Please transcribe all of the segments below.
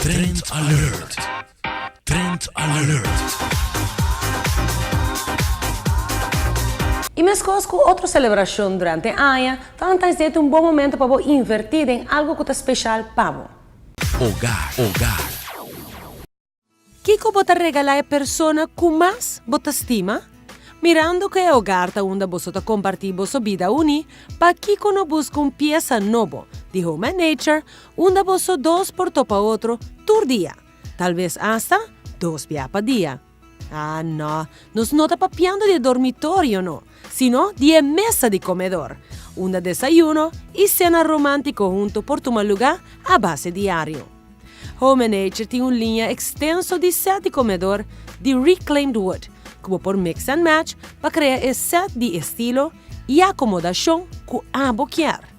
Trend Alert. Trend Alert. E mesmo com outra celebração durante o ano, talvez seja um bom momento para você invertir em algo que é especial para você. Hogar. Kiko bota regalar a persona com mais bota estima? Mirando que o hogar está onde você está compartilhando sua vida uni, para Kiko no busca uma peça nova de Home and Nature, onde você dois por topa outro por dia. Talvez hasta 2 dias por dia. Ah, no, nos não está papiando de dormitorio, no, sino de mesa de comedor, onde desayuno e cena romântico junto por tomar lugar a base diário. Home and Nature tem uma linha extensa de set de comedor de reclaimed wood, como por mix and match para criar esse set de estilo e acomodação que ambos querem.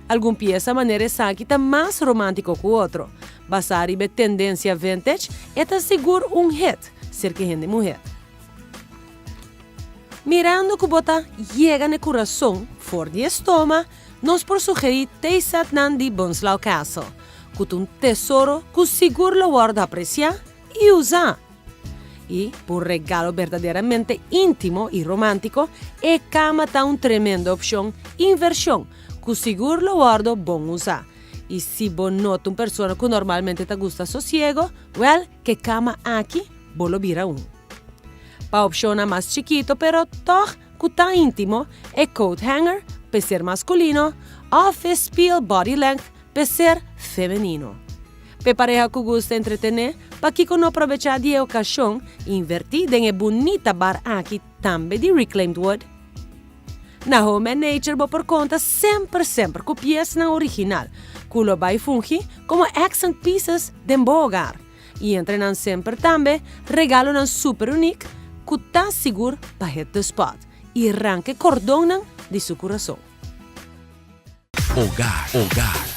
Alguma peça maneira essa que está mais romântico que o outro, basada em tendência vintage e está seguro um hit, cerca de mulher. Mirando que bota llega no coração, fora de estômago, nós por sugerir te set nan de Bonslau Castle, que um tesouro que seguro lo guarda apreciar e usar. E, por regalo verdadeiramente íntimo e romântico, a cama está uma tremenda opção, inversão, que seguro lo guarda bom usar. E se você nota uma pessoa que normalmente te gusta sossego, well, que cama aqui, bolo vira um. Para a opção mais chiquito, pero toch que está íntimo, é coat hanger, para ser masculino, office peel body length, para ser feminino. Para pareja que gusta entretener, para que não aproveitar de ocasião, invertir em bonita bar aqui também de reclaimed wood. Na Home and Nature, por conta sempre com peças na original, que lo vai fungir como accent pieces de um bom hogar. E entrenam sempre também regalos super únicos que está seguro para hit the spot e arranque cordão de seu coração. Hogar.